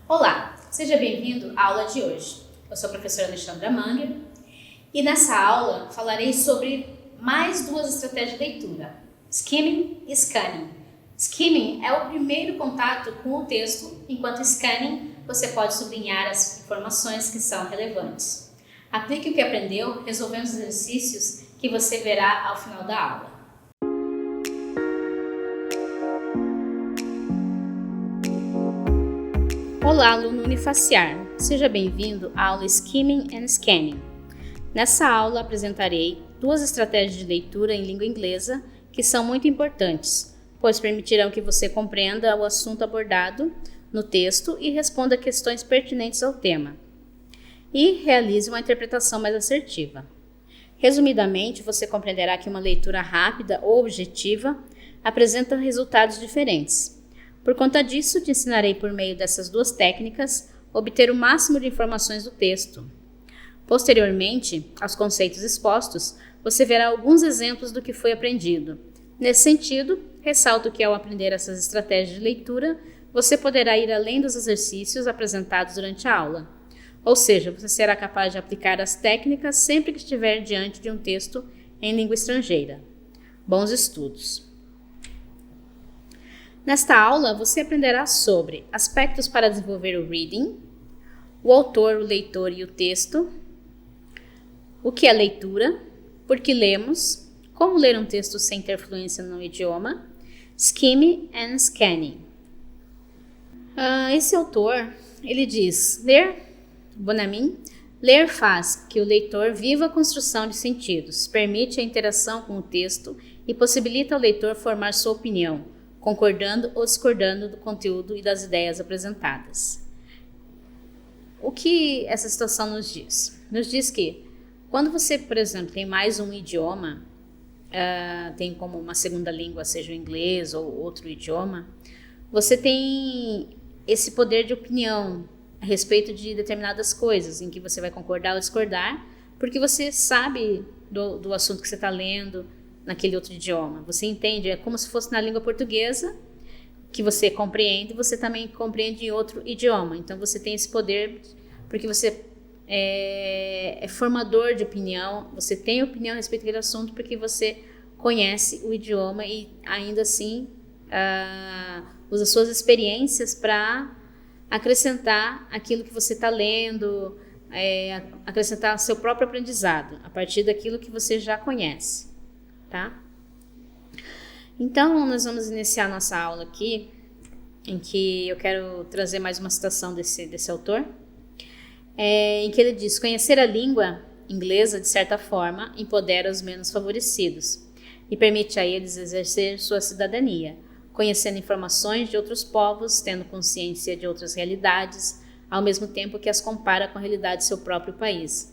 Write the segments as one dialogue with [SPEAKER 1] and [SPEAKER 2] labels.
[SPEAKER 1] Olá, seja bem-vindo à aula de hoje. Eu sou a professora Alexandra Manger e nessa aula falarei sobre mais duas estratégias de leitura, skimming e scanning. Skimming é o primeiro contato com o texto, enquanto scanning você pode sublinhar as informações que são relevantes. Aplique o que aprendeu resolvendo os exercícios que você verá ao final da aula. Olá, aluno Unifaciar! Seja bem-vindo à aula Skimming and Scanning. Nessa aula apresentarei duas estratégias de leitura em língua inglesa que são muito importantes, pois permitirão que você compreenda o assunto abordado no texto e responda questões pertinentes ao tema, e realize uma interpretação mais assertiva. Resumidamente, você compreenderá que uma leitura rápida ou objetiva apresenta resultados diferentes. Por conta disso, te ensinarei por meio dessas duas técnicas obter o máximo de informações do texto. Posteriormente, aos conceitos expostos, você verá alguns exemplos do que foi aprendido. Nesse sentido, ressalto que ao aprender essas estratégias de leitura, você poderá ir além dos exercícios apresentados durante a aula. Ou seja, você será capaz de aplicar as técnicas sempre que estiver diante de um texto em língua estrangeira. Bons estudos! Nesta aula, você aprenderá sobre aspectos para desenvolver o reading, o autor, o leitor e o texto, o que é leitura, por que lemos, como ler um texto sem ter fluência no idioma, skimming and scanning. Esse autor, ele diz, Bonamin, ler faz que o leitor viva a construção de sentidos, permite a interação com o texto e possibilita ao leitor formar sua opinião, concordando ou discordando do conteúdo e das ideias apresentadas. O que essa situação nos diz? Nos diz que quando você, por exemplo, tem mais um idioma, tem como uma segunda língua, seja o inglês ou outro idioma, você tem esse poder de opinião a respeito de determinadas coisas, em que você vai concordar ou discordar, porque você sabe do assunto que você está lendo naquele outro idioma. Você entende, é como se fosse na língua portuguesa, que você compreende, você também compreende em outro idioma. Então você tem esse poder, porque você é formador de opinião, você tem opinião a respeito daquele assunto, porque você conhece o idioma e ainda assim usa suas experiências para acrescentar aquilo que você está lendo, acrescentar seu próprio aprendizado, a partir daquilo que você já conhece. Tá? Então, nós vamos iniciar nossa aula aqui, em que eu quero trazer mais uma citação desse autor, em que ele diz: conhecer a língua inglesa, de certa forma, empodera os menos favorecidos e permite a eles exercer sua cidadania, conhecendo informações de outros povos, tendo consciência de outras realidades, ao mesmo tempo que as compara com a realidade de seu próprio país.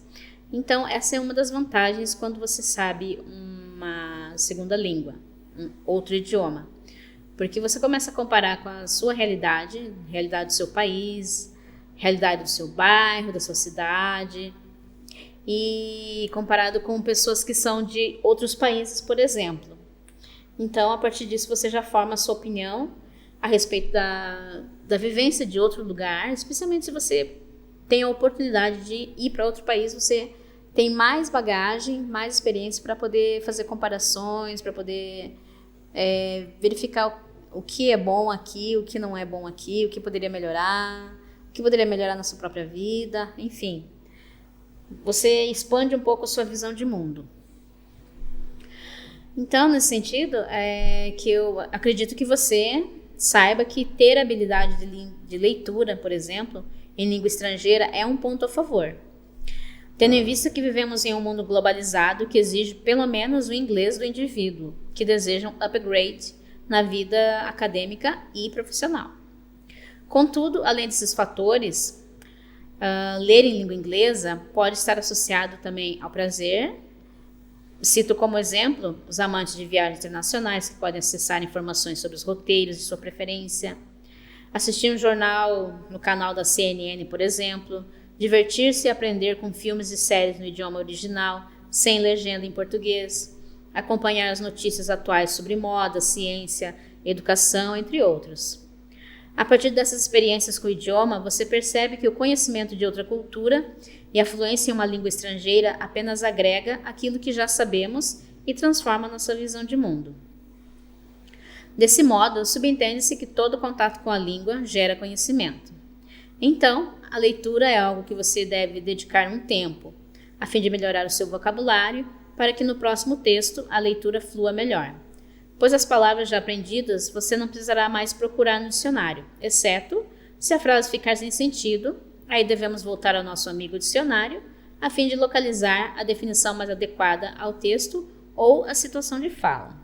[SPEAKER 1] Então, essa é uma das vantagens quando você sabe uma segunda língua, um outro idioma, porque você começa a comparar com a sua realidade do seu país, realidade do seu bairro, da sua cidade, e comparado com pessoas que são de outros países, por exemplo. Então, a partir disso, você já forma a sua opinião a respeito da vivência de outro lugar, especialmente se você tem a oportunidade de ir para outro país, você tem mais bagagem, mais experiência para poder fazer comparações, para poder verificar o que é bom aqui, o que não é bom aqui, o que poderia melhorar na sua própria vida, enfim. Você expande um pouco a sua visão de mundo. Então, nesse sentido, que eu acredito que você saiba que ter habilidade de leitura, por exemplo, em língua estrangeira é um ponto a favor. Tendo em vista que vivemos em um mundo globalizado que exige pelo menos o inglês do indivíduo, que deseja um upgrade na vida acadêmica e profissional. Contudo, além desses fatores, ler em língua inglesa pode estar associado também ao prazer. Cito como exemplo os amantes de viagens internacionais que podem acessar informações sobre os roteiros de sua preferência, assistir um jornal no canal da CNN, por exemplo, divertir-se e aprender com filmes e séries no idioma original, sem legenda em português, acompanhar as notícias atuais sobre moda, ciência, educação, entre outros. A partir dessas experiências com o idioma, você percebe que o conhecimento de outra cultura e a fluência em uma língua estrangeira apenas agrega aquilo que já sabemos e transforma nossa visão de mundo. Desse modo, subentende-se que todo contato com a língua gera conhecimento. Então, a leitura é algo que você deve dedicar um tempo, a fim de melhorar o seu vocabulário, para que no próximo texto a leitura flua melhor. Pois as palavras já aprendidas você não precisará mais procurar no dicionário, exceto se a frase ficar sem sentido, aí devemos voltar ao nosso amigo dicionário, a fim de localizar a definição mais adequada ao texto ou à situação de fala.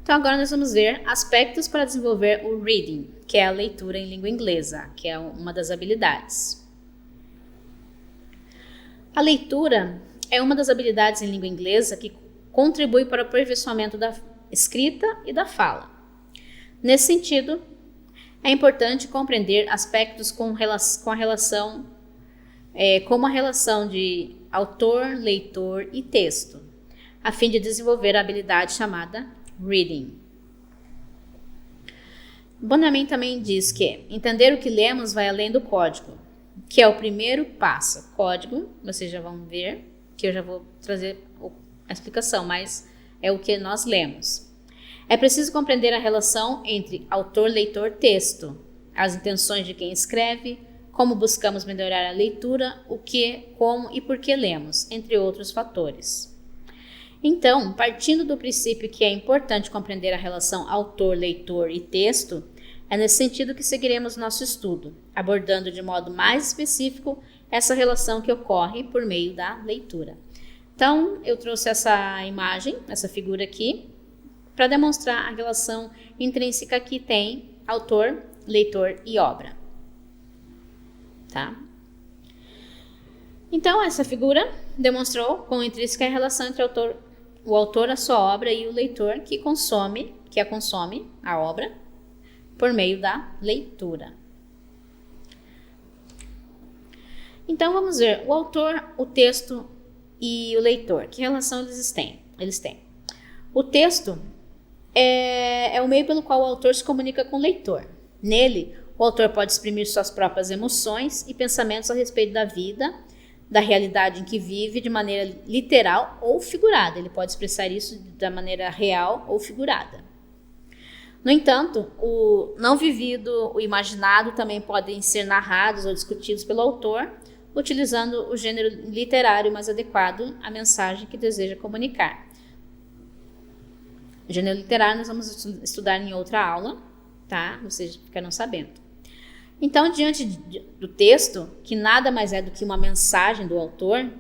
[SPEAKER 1] Então agora nós vamos ver aspectos para desenvolver o reading, que é a leitura em língua inglesa, que é uma das habilidades. A leitura é uma das habilidades em língua inglesa que contribui para o aperfeiçoamento da escrita e da fala. Nesse sentido, é importante compreender aspectos como a relação de autor, leitor e texto, a fim de desenvolver a habilidade chamada reading. Bonhoeffer também diz que entender o que lemos vai além do código, que é o primeiro passo. Código, vocês já vão ver, que eu já vou trazer a explicação, mas é o que nós lemos. É preciso compreender a relação entre autor, leitor, texto, as intenções de quem escreve, como buscamos melhorar a leitura, o que, como e por que lemos, entre outros fatores. Então, partindo do princípio que é importante compreender a relação autor, leitor e texto, é nesse sentido que seguiremos nosso estudo, abordando de modo mais específico essa relação que ocorre por meio da leitura. Então, eu trouxe essa imagem, essa figura aqui, para demonstrar a relação intrínseca que tem autor, leitor e obra. Tá? Então, essa figura demonstrou quão intrínseca é a relação entre o autor, a sua obra, e o leitor que consome, a obra, por meio da leitura. Então, vamos ver o autor, o texto e o leitor. Que relação eles têm? O texto é o meio pelo qual o autor se comunica com o leitor. Nele, o autor pode exprimir suas próprias emoções e pensamentos a respeito da vida, da realidade em que vive, de maneira literal ou figurada. Ele pode expressar isso da maneira real ou figurada. No entanto, o não vivido, o imaginado também podem ser narrados ou discutidos pelo autor, utilizando o gênero literário mais adequado à mensagem que deseja comunicar. O gênero literário nós vamos estudar em outra aula, tá? Vocês ficarão sabendo. Então, diante do texto, que nada mais é do que uma mensagem do autor,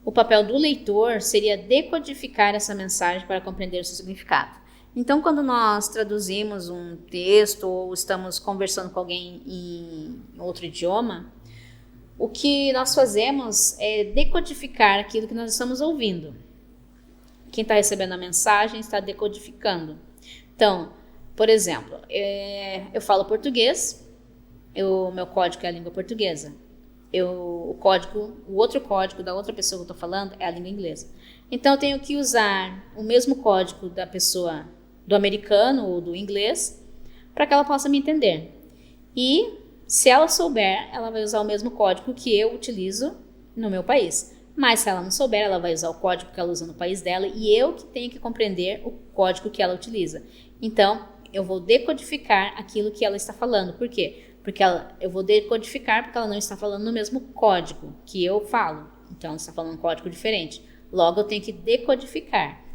[SPEAKER 1] o papel do leitor seria decodificar essa mensagem para compreender o seu significado. Então, quando nós traduzimos um texto ou estamos conversando com alguém em outro idioma, o que nós fazemos é decodificar aquilo que nós estamos ouvindo. Quem está recebendo a mensagem está decodificando. Então, por exemplo, eu falo português, o meu código é a língua portuguesa. O outro código da outra pessoa que eu estou falando é a língua inglesa. Então, eu tenho que usar o mesmo código da pessoa do americano ou do inglês para que ela possa me entender. E, se ela souber, ela vai usar o mesmo código que eu utilizo no meu país. Mas, se ela não souber, ela vai usar o código que ela usa no país dela e eu que tenho que compreender o código que ela utiliza. Então, eu vou decodificar aquilo que ela está falando. Por quê? Porque eu vou decodificar porque ela não está falando no mesmo código que eu falo. Então, ela está falando um código diferente. Logo, eu tenho que decodificar.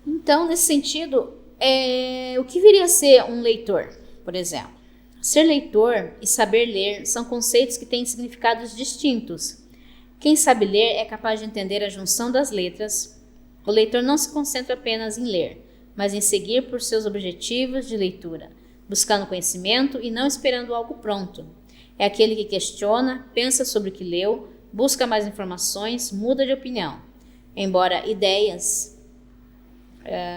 [SPEAKER 1] Então, nesse sentido, o que viria a ser um leitor, por exemplo? Ser leitor e saber ler são conceitos que têm significados distintos. Quem sabe ler é capaz de entender a junção das letras. O leitor não se concentra apenas em ler, mas em seguir por seus objetivos de leitura, buscando conhecimento e não esperando algo pronto. É aquele que questiona, pensa sobre o que leu, busca mais informações, muda de opinião. Embora ideias,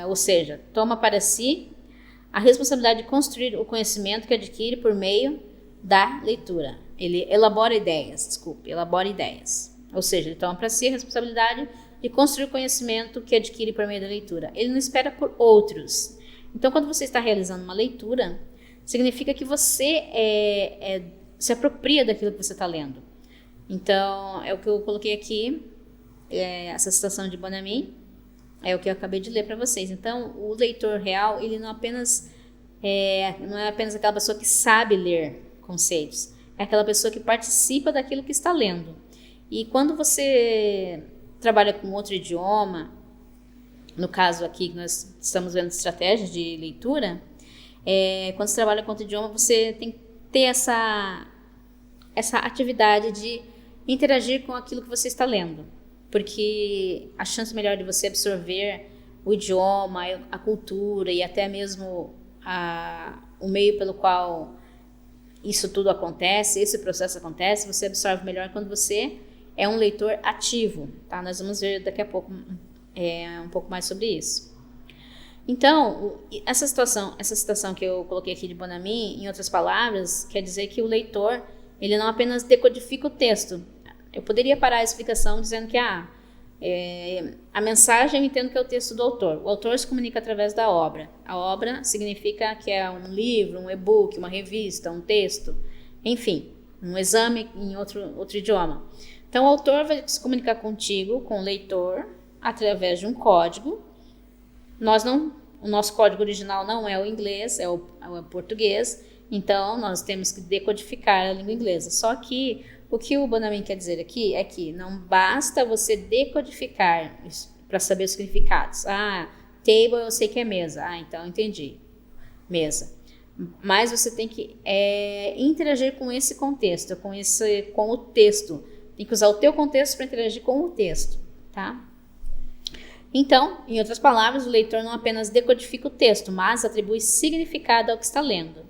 [SPEAKER 1] ou seja, toma para si a responsabilidade de construir o conhecimento que adquire por meio da leitura. Ele elabora ideias. Ou seja, ele toma para si a responsabilidade de construir o conhecimento que adquire por meio da leitura. Ele não espera por outros. Então, quando você está realizando uma leitura, significa que você se apropria daquilo que você está lendo. Então, é o que eu coloquei aqui, essa citação de Bonamy, é o que eu acabei de ler para vocês. Então, o leitor real, ele não é apenas aquela pessoa que sabe ler conceitos, é aquela pessoa que participa daquilo que está lendo. E quando você trabalha com outro idioma, no caso aqui que nós estamos vendo estratégias de leitura, quando você trabalha com outro idioma, você tem que ter essa atividade de interagir com aquilo que você está lendo, porque a chance melhor de você absorver o idioma, a cultura e até mesmo o meio pelo qual isso tudo acontece, esse processo acontece, você absorve melhor quando você é um leitor ativo, tá? Nós vamos ver daqui a pouco um pouco mais sobre isso. Então, essa citação que eu coloquei aqui de Bonamy, em outras palavras, quer dizer que o leitor, ele não apenas decodifica o texto. Eu poderia parar a explicação dizendo que a mensagem eu entendo que é o texto do autor. O autor se comunica através da obra. A obra significa que é um livro, um e-book, uma revista, um texto, enfim, um exame em outro idioma. Então, o autor vai se comunicar contigo, com o leitor, através de um código. O nosso código original não é o inglês, é o português, então nós temos que decodificar a língua inglesa. Só que o que o Bonamy quer dizer aqui é que não basta você decodificar para saber os significados. Table eu sei que é mesa. Então entendi. Mesa. Mas você tem que interagir com esse contexto, com o texto. Tem que usar o teu contexto para interagir com o texto, tá? Então, em outras palavras, o leitor não apenas decodifica o texto, mas atribui significado ao que está lendo.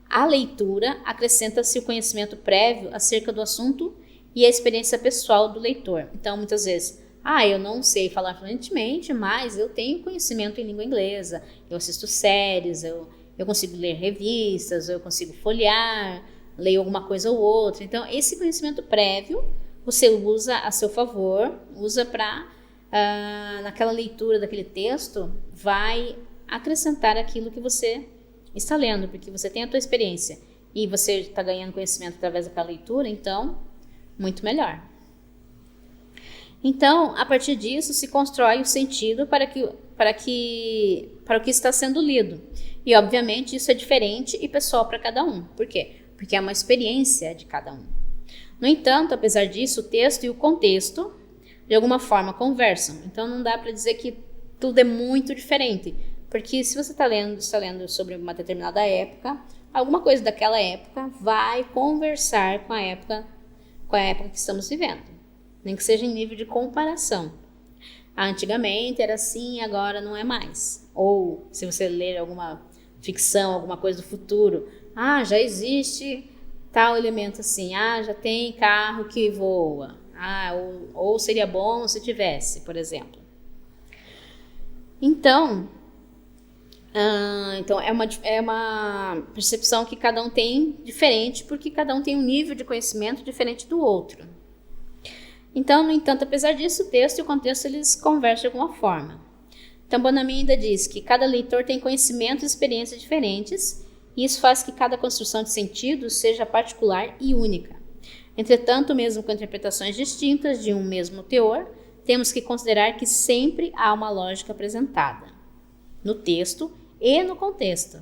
[SPEAKER 1] À leitura, acrescenta-se o conhecimento prévio acerca do assunto e a experiência pessoal do leitor. Então, muitas vezes, eu não sei falar fluentemente, mas eu tenho conhecimento em língua inglesa, eu assisto séries, eu consigo ler revistas, eu consigo folhear, leio alguma coisa ou outra. Então, esse conhecimento prévio, você usa a seu favor, usa para... naquela leitura daquele texto, vai acrescentar aquilo que você está lendo, porque você tem a tua experiência e você está ganhando conhecimento através daquela leitura, então, muito melhor. Então, a partir disso, se constrói o sentido para o que está sendo lido. E, obviamente, isso é diferente e pessoal para cada um. Por quê? Porque é uma experiência de cada um. No entanto, apesar disso, o texto e o contexto de alguma forma conversam. Então não dá para dizer que tudo é muito diferente, porque se você está lendo sobre uma determinada época, alguma coisa daquela época vai conversar com a época que estamos vivendo, nem que seja em nível de comparação. Antigamente era assim, agora não é mais. Ou se você ler alguma ficção, alguma coisa do futuro, já existe tal elemento assim, já tem carro que voa. Ou seria bom se tivesse, por exemplo. Então é uma percepção que cada um tem diferente, porque cada um tem um nível de conhecimento diferente do outro. Então, no entanto, apesar disso, o texto e o contexto eles conversam de alguma forma. Então, Bonamy ainda diz que cada leitor tem conhecimentos e experiências diferentes, e isso faz que cada construção de sentido seja particular e única. Entretanto, mesmo com interpretações distintas de um mesmo teor, temos que considerar que sempre há uma lógica apresentada no texto e no contexto,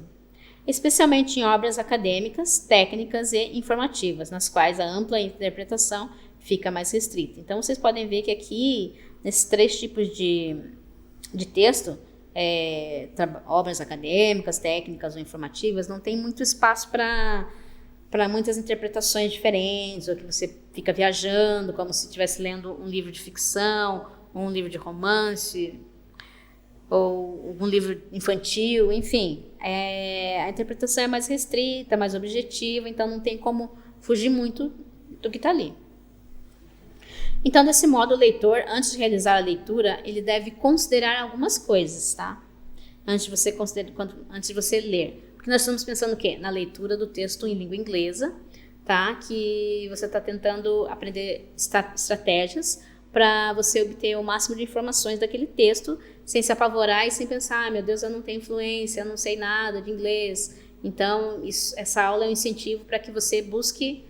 [SPEAKER 1] especialmente em obras acadêmicas, técnicas e informativas, nas quais a ampla interpretação fica mais restrita. Então, vocês podem ver que aqui, nesses 3 tipos de texto, obras acadêmicas, técnicas ou informativas, não tem muito espaço para muitas interpretações diferentes, ou que você fica viajando, como se estivesse lendo um livro de ficção, ou um livro de romance, ou um livro infantil, enfim. A interpretação é mais restrita, mais objetiva, então não tem como fugir muito do que está ali. Então, desse modo, o leitor, antes de realizar a leitura, ele deve considerar algumas coisas, tá? Antes de você ler. Porque nós estamos pensando o quê? Na leitura do texto em língua inglesa, tá? Que você está tentando aprender estratégias para você obter o máximo de informações daquele texto, sem se apavorar e sem pensar, meu Deus, eu não tenho influência, eu não sei nada de inglês. Então, essa aula é um incentivo para que você busque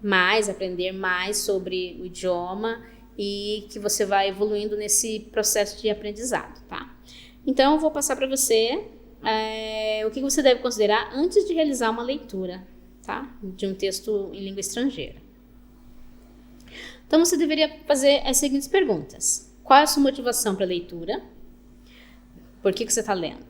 [SPEAKER 1] mais, aprender mais sobre o idioma e que você vai evoluindo nesse processo de aprendizado, tá? Então, eu vou passar para você o que você deve considerar antes de realizar uma leitura, tá? De um texto em língua estrangeira. Então, você deveria fazer as seguintes perguntas. Qual é a sua motivação para a leitura? Por que você está lendo?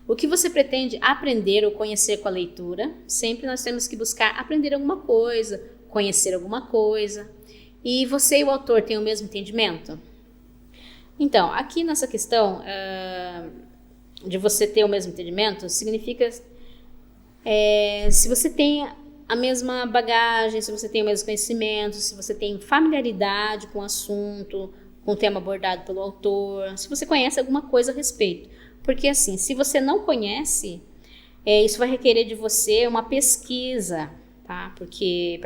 [SPEAKER 1] O que você pretende aprender ou conhecer com a leitura? Sempre nós temos que buscar aprender alguma coisa, conhecer alguma coisa. E você e o autor têm o mesmo entendimento? Então, aqui nessa questão de você ter o mesmo entendimento, significa se você tem a mesma bagagem, se você tem o mesmo conhecimento, se você tem familiaridade com o assunto, com o tema abordado pelo autor, se você conhece alguma coisa a respeito. Porque assim, se você não conhece, isso vai requerer de você uma pesquisa, tá? Porque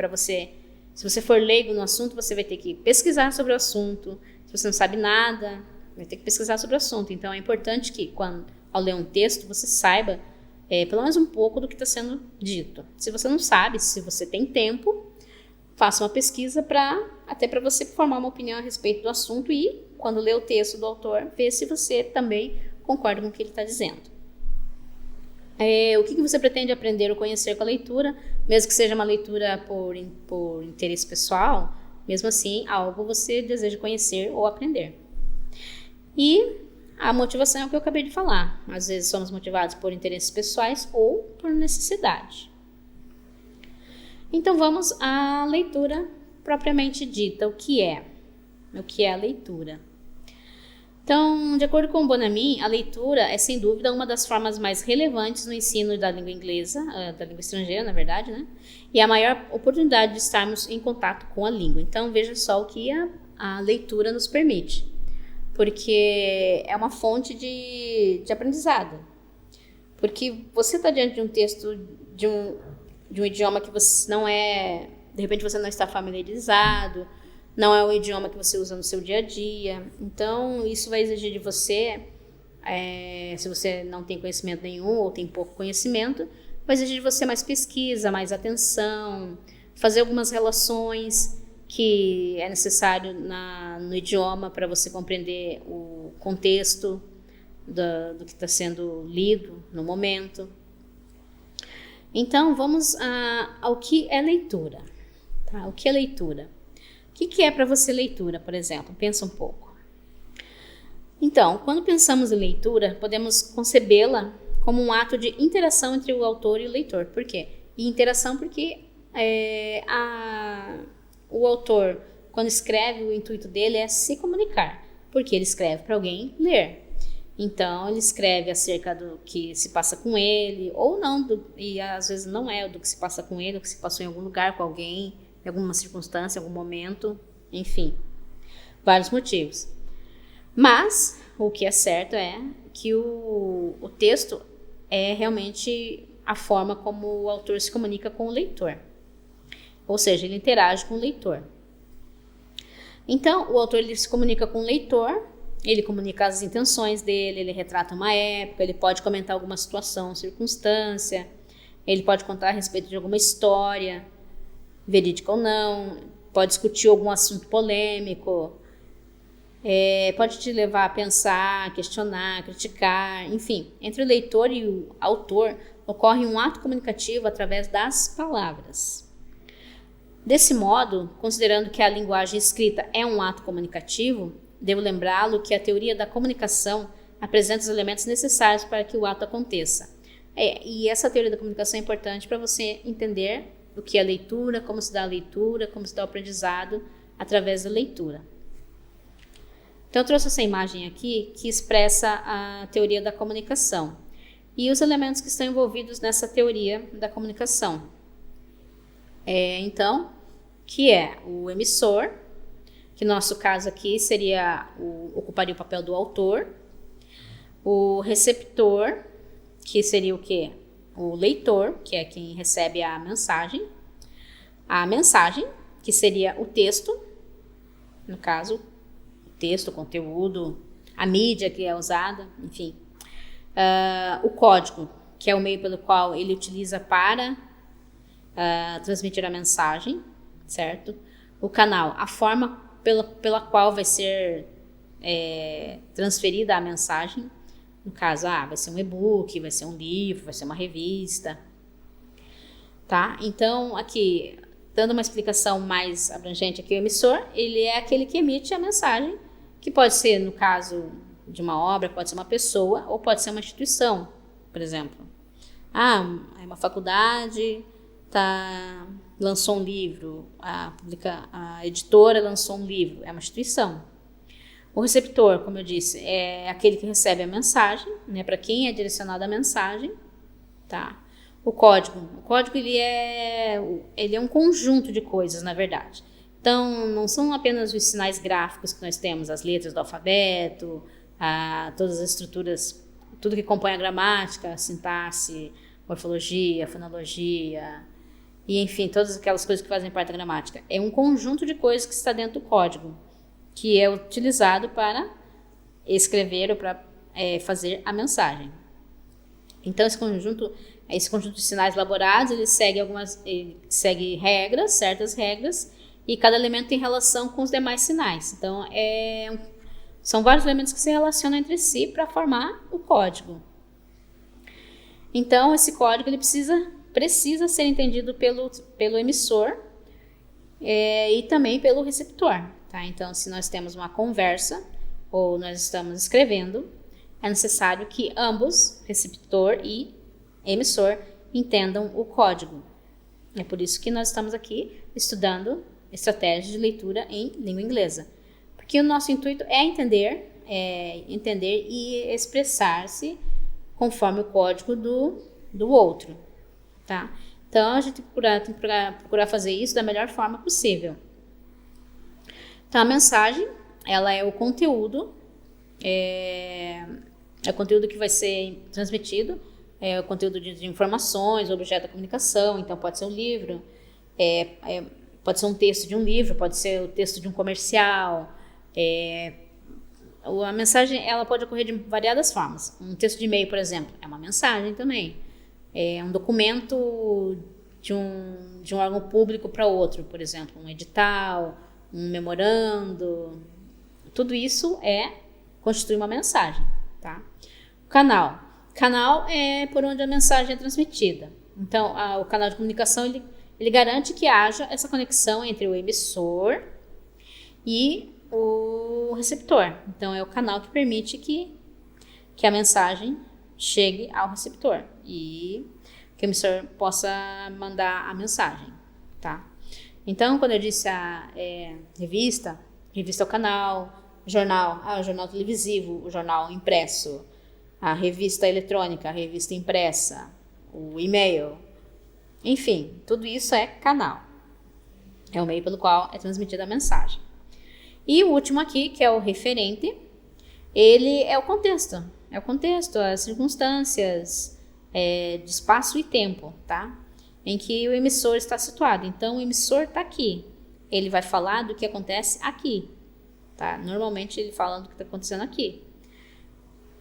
[SPEAKER 1] se você for leigo no assunto, você vai ter que pesquisar sobre o assunto. Se você não sabe nada, vai ter que pesquisar sobre o assunto. Então é importante que, ao ler um texto, você saiba pelo menos um pouco do que está sendo dito. Se você não sabe, se você tem tempo, faça uma pesquisa até para você formar uma opinião a respeito do assunto e, quando ler o texto do autor, ver se você também concorda com o que ele está dizendo. O que você pretende aprender ou conhecer com a leitura, mesmo que seja uma leitura por interesse pessoal, mesmo assim, algo você deseja conhecer ou aprender. E a motivação é o que eu acabei de falar. Às vezes somos motivados por interesses pessoais ou por necessidade. Então vamos à leitura propriamente dita. O que é a leitura? Então, de acordo com o Bonamy, a leitura é sem dúvida uma das formas mais relevantes no ensino da língua inglesa, da língua estrangeira, na verdade, né? E a maior oportunidade de estarmos em contato com a língua. Então, veja só o que a leitura nos permite. Porque é uma fonte de aprendizado. Porque você está diante de um texto de um idioma que você não de repente você não está familiarizado, não é um idioma que você usa no seu dia a dia. Então, isso vai exigir de você, se você não tem conhecimento nenhum ou tem pouco conhecimento, vai exigir de você mais pesquisa, mais atenção, fazer algumas relações que é necessário no idioma para você compreender o contexto do que está sendo lido no momento. Então, vamos ao que é leitura. Tá? O que é leitura? O que é para você leitura, por exemplo? Pensa um pouco. Então, quando pensamos em leitura, podemos concebê-la como um ato de interação entre o autor e o leitor. Por quê? E interação porque o autor, quando escreve, o intuito dele é se comunicar, porque ele escreve para alguém ler. Então, ele escreve acerca do que se passa com ele, ou não, e às vezes não é do que se passa com ele, o que se passou em algum lugar com alguém, em alguma circunstância, em algum momento, enfim, vários motivos. Mas, o que é certo é que o texto é realmente a forma como o autor se comunica com o leitor. Ou seja, ele interage com o leitor. Então, o autor ele se comunica com o leitor, ele comunica as intenções dele, ele retrata uma época, ele pode comentar alguma situação, circunstância, ele pode contar a respeito de alguma história, verídica ou não, pode discutir algum assunto polêmico, pode te levar a pensar, questionar, criticar, enfim. Entre o leitor e o autor ocorre um ato comunicativo através das palavras. Desse modo, considerando que a linguagem escrita é um ato comunicativo, devo lembrá-lo que a teoria da comunicação apresenta os elementos necessários para que o ato aconteça. E essa teoria da comunicação é importante para você entender o que é leitura, como se dá a leitura, como se dá o aprendizado através da leitura. Então, eu trouxe essa imagem aqui que expressa a teoria da comunicação e os elementos que estão envolvidos nessa teoria da comunicação. Então, que é o emissor, que no nosso caso aqui ocuparia o papel do autor, o receptor, que seria o quê? O leitor, que é quem recebe a mensagem, que seria o texto, no caso, texto, o conteúdo, a mídia que é usada, enfim. O código, que é o meio pelo qual ele utiliza para transmitir a mensagem, certo? O canal, a forma pela qual vai ser transferida a mensagem. No caso, vai ser um e-book, vai ser um livro, vai ser uma revista, tá? Então, aqui, dando uma explicação mais abrangente aqui, o emissor, ele é aquele que emite a mensagem, que pode ser, no caso de uma obra, pode ser uma pessoa, ou pode ser uma instituição, por exemplo. Uma faculdade lançou um livro, a editora lançou um livro, é uma instituição. O receptor, como eu disse, é aquele que recebe a mensagem, né, para quem é direcionada a mensagem, tá? O código ele é um conjunto de coisas, na verdade. Então, não são apenas os sinais gráficos que nós temos, as letras do alfabeto, todas as estruturas, tudo que compõe a gramática, a sintaxe, morfologia, fonologia, e enfim, todas aquelas coisas que fazem parte da gramática. É um conjunto de coisas que está dentro do código, que é utilizado para escrever ou para fazer a mensagem. Então, esse conjunto de sinais elaborados, ele segue regras, certas regras, e cada elemento tem relação com os demais sinais. Então, são vários elementos que se relacionam entre si para formar o código. Então, esse código ele precisa ser entendido pelo emissor e também pelo receptor. Tá? Então, se nós temos uma conversa ou nós estamos escrevendo, é necessário que ambos, receptor e emissor, entendam o código. É por isso que nós estamos aqui estudando estratégias de leitura em língua inglesa. Porque o nosso intuito é entender e expressar-se conforme o código do outro. Tá? Então, a gente tem que procurar fazer isso da melhor forma possível. Então, a mensagem, ela é o conteúdo, é o conteúdo que vai ser transmitido, é o conteúdo de informações, objeto da comunicação. Então, pode ser um livro, pode ser um texto de um livro, pode ser o texto de um comercial. A mensagem, ela pode ocorrer de variadas formas. Um texto de e-mail, por exemplo, é uma mensagem também. É um documento de um órgão público para outro, por exemplo, um edital, um memorando, tudo isso constitui uma mensagem, tá? O canal é por onde a mensagem é transmitida. Então, o canal de comunicação, ele garante que haja essa conexão entre o emissor e o receptor. Então, é o canal que permite que a mensagem chegue ao receptor e que o emissor possa mandar a mensagem, tá? Então, quando eu disse revista é o canal, jornal, o jornal televisivo, o jornal impresso, a revista eletrônica, a revista impressa, o e-mail, enfim, tudo isso é canal. É o meio pelo qual é transmitida a mensagem. E o último aqui, que é o referente, ele é o contexto, as circunstâncias de espaço e tempo, tá? Em que o emissor está situado. Então, o emissor está aqui. Ele vai falar do que acontece aqui. Tá? Normalmente, ele fala do que está acontecendo aqui.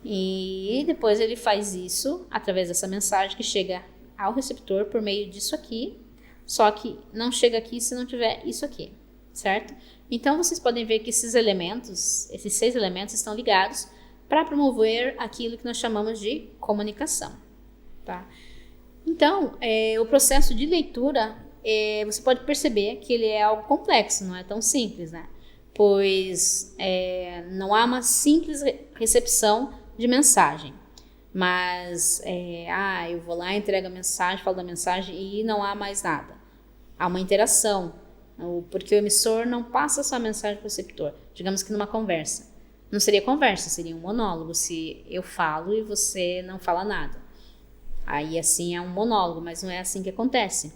[SPEAKER 1] E depois ele faz isso através dessa mensagem que chega ao receptor por meio disso aqui. Só que não chega aqui se não tiver isso aqui, certo? Então, vocês podem ver que esses 6 elementos estão ligados para promover aquilo que nós chamamos de comunicação, tá? Então, o processo de leitura, você pode perceber que ele é algo complexo, não é tão simples, né? Pois não há uma simples recepção de mensagem. Mas, eu vou lá, entrego a mensagem, falo da mensagem e não há mais nada. Há uma interação, porque o emissor não passa só a mensagem para o receptor. Digamos que numa conversa. Não seria conversa, seria um monólogo, se eu falo e você não fala nada. Aí, assim, é um monólogo, mas não é assim que acontece.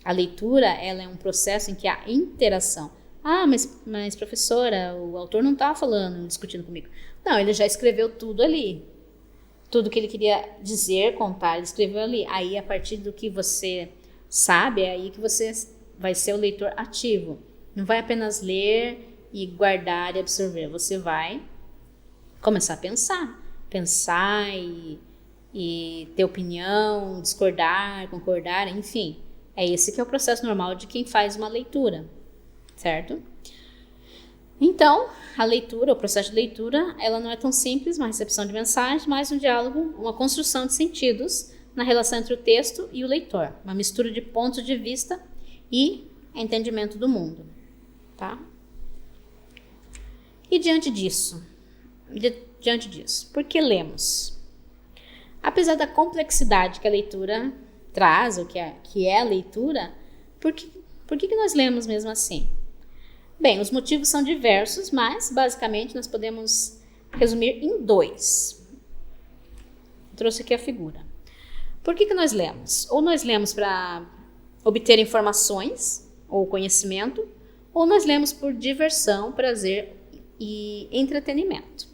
[SPEAKER 1] A leitura, ela é um processo em que há interação. Mas professora, o autor não está falando, discutindo comigo. Não, ele já escreveu tudo ali. Tudo que ele queria dizer, contar, ele escreveu ali. Aí, a partir do que você sabe, é aí que você vai ser o leitor ativo. Não vai apenas ler e guardar e absorver. Você vai começar a pensar e ter opinião, discordar, concordar, enfim. É esse que é o processo normal de quem faz uma leitura, certo? Então, a leitura, o processo de leitura, ela não é tão simples, uma recepção de mensagem, mas um diálogo, uma construção de sentidos na relação entre o texto e o leitor, uma mistura de pontos de vista e entendimento do mundo, tá? E diante disso, por que lemos? Apesar da complexidade que a leitura traz, ou que é a leitura, por que nós lemos mesmo assim? Bem, os motivos são diversos, mas basicamente nós podemos resumir em 2. Trouxe aqui a figura. Por que nós lemos? Ou nós lemos para obter informações ou conhecimento, ou nós lemos por diversão, prazer e entretenimento.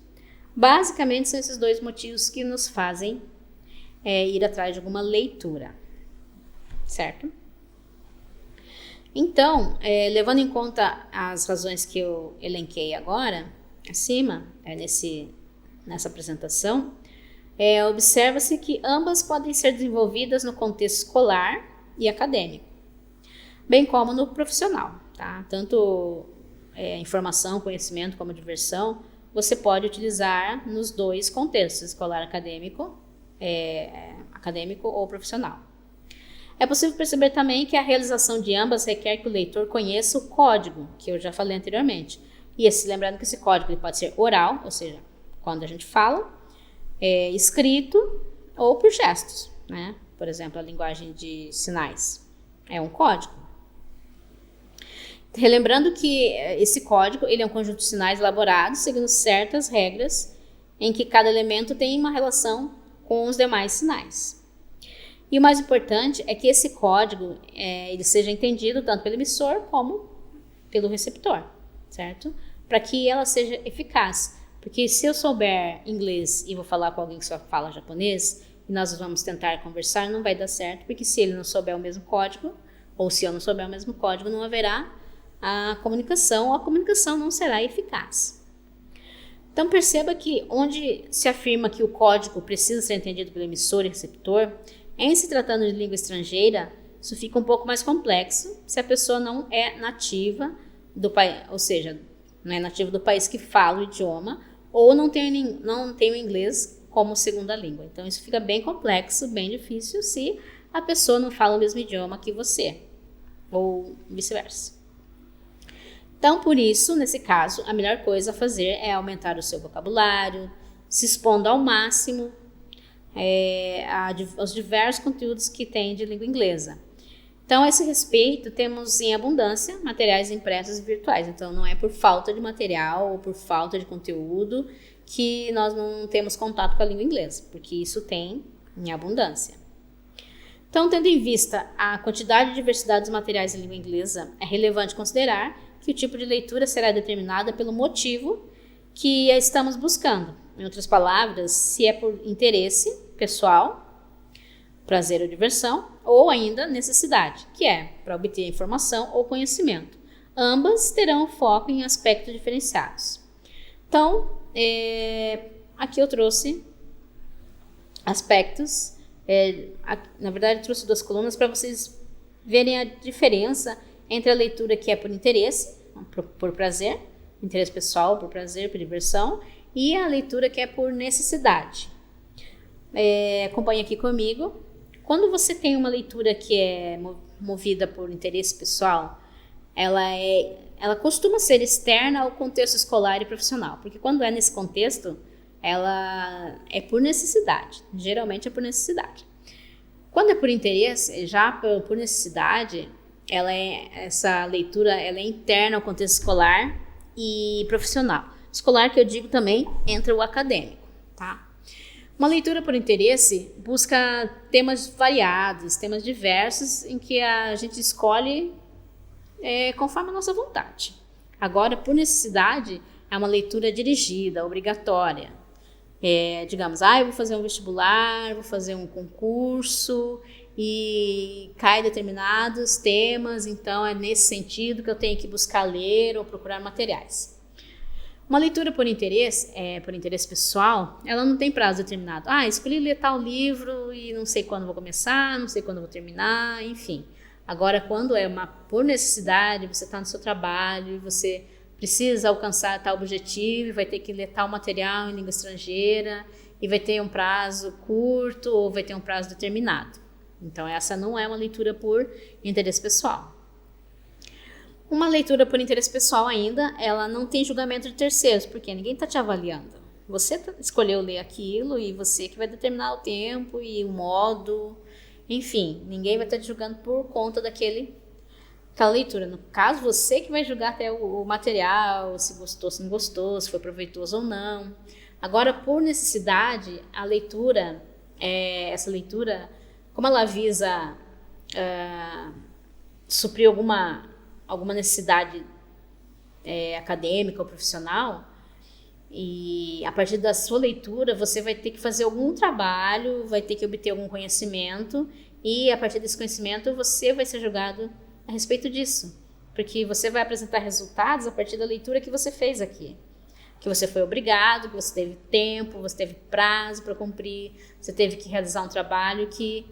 [SPEAKER 1] Basicamente são esses 2 motivos que nos fazem ir atrás de alguma leitura, certo? Então, levando em conta as razões que eu elenquei agora, acima, nessa apresentação, observa-se que ambas podem ser desenvolvidas no contexto escolar e acadêmico, bem como no profissional, tá? Tanto informação, conhecimento como diversão, você pode utilizar nos 2 contextos, escolar, acadêmico ou profissional. É possível perceber também que a realização de ambas requer que o leitor conheça o código, que eu já falei anteriormente. E lembrando que esse código ele pode ser oral, ou seja, quando a gente fala, escrito ou por gestos, né? Por exemplo, a linguagem de sinais é um código. Relembrando que esse código ele é um conjunto de sinais elaborados seguindo certas regras em que cada elemento tem uma relação com os demais sinais. E o mais importante é que esse código ele seja entendido tanto pelo emissor como pelo receptor, certo? Para que ela seja eficaz. Porque se eu souber inglês e vou falar com alguém que só fala japonês, e nós vamos tentar conversar, não vai dar certo, porque se ele não souber o mesmo código, ou se eu não souber o mesmo código, não haverá a comunicação, ou a comunicação não será eficaz. Então perceba que onde se afirma que o código precisa ser entendido pelo emissor e receptor, em se tratando de língua estrangeira, isso fica um pouco mais complexo se a pessoa não é nativa do país, ou seja, não é nativa do país que fala o idioma, ou não tem o inglês como segunda língua. Então isso fica bem complexo, bem difícil se a pessoa não fala o mesmo idioma que você, ou vice-versa. Então, por isso, nesse caso, a melhor coisa a fazer é aumentar o seu vocabulário, se expondo ao máximo aos diversos conteúdos que tem de língua inglesa. Então, a esse respeito, temos em abundância materiais impressos e virtuais. Então, não é por falta de material ou por falta de conteúdo que nós não temos contato com a língua inglesa, porque isso tem em abundância. Então, tendo em vista a quantidade e diversidade dos materiais em língua inglesa, é relevante considerar que o tipo de leitura será determinada pelo motivo que estamos buscando. Em outras palavras, se é por interesse pessoal, prazer ou diversão, ou ainda necessidade, que é para obter informação ou conhecimento. Ambas terão foco em aspectos diferenciados. Então, aqui eu trouxe aspectos, na verdade eu trouxe 2 colunas para vocês verem a diferença entre a leitura que é por interesse, por prazer, interesse pessoal, por prazer, por diversão, e a leitura que é por necessidade. Acompanhe aqui comigo. Quando você tem uma leitura que é movida por interesse pessoal, ela costuma ser externa ao contexto escolar e profissional, porque quando é nesse contexto, ela é por necessidade, geralmente é por necessidade. Quando é por interesse, já por necessidade, essa leitura ela é interna ao contexto escolar e profissional. Escolar que eu digo também entra o acadêmico, tá? Uma leitura por interesse busca temas variados, temas diversos, em que a gente escolhe conforme a nossa vontade. Agora, por necessidade, é uma leitura dirigida, obrigatória. Digamos, eu vou fazer um vestibular, vou fazer um concurso e cai determinados temas, então é nesse sentido que eu tenho que buscar ler ou procurar materiais. Uma leitura por interesse pessoal, ela não tem prazo determinado. Escolhi ler tal livro e não sei quando vou começar, não sei quando vou terminar, enfim. Agora, quando é por necessidade, você está no seu trabalho, você precisa alcançar tal objetivo, vai ter que ler tal material em língua estrangeira e vai ter um prazo curto ou vai ter um prazo determinado. Então, essa não é uma leitura por interesse pessoal. Uma leitura por interesse pessoal ainda, ela não tem julgamento de terceiros, porque ninguém está te avaliando. Você escolheu ler aquilo e você que vai determinar o tempo e o modo, enfim, ninguém vai estar te julgando por conta daquela leitura. No caso, você que vai julgar até o material, se gostou, se não gostou, se foi proveitoso ou não. Agora, por necessidade, a leitura, essa leitura, como ela visa suprir alguma necessidade acadêmica ou profissional, e a partir da sua leitura você vai ter que fazer algum trabalho, vai ter que obter algum conhecimento, e a partir desse conhecimento você vai ser julgado a respeito disso, porque você vai apresentar resultados a partir da leitura que você fez aqui, que você foi obrigado, que você teve tempo, você teve prazo para cumprir, você teve que realizar um trabalho que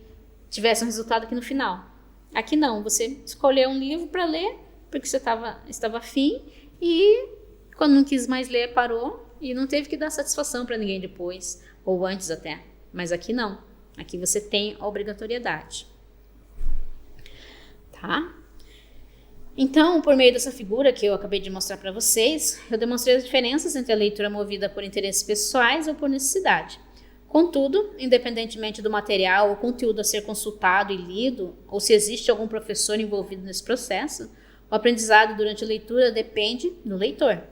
[SPEAKER 1] tivesse um resultado aqui no final. Aqui não, você escolheu um livro para ler porque você estava afim e quando não quis mais ler, parou e não teve que dar satisfação para ninguém depois, ou antes até. Mas aqui não, aqui você tem a obrigatoriedade. Tá? Então, por meio dessa figura que eu acabei de mostrar para vocês, eu demonstrei as diferenças entre a leitura movida por interesses pessoais ou por necessidade. Contudo, independentemente do material ou conteúdo a ser consultado e lido, ou se existe algum professor envolvido nesse processo, o aprendizado durante a leitura depende do leitor.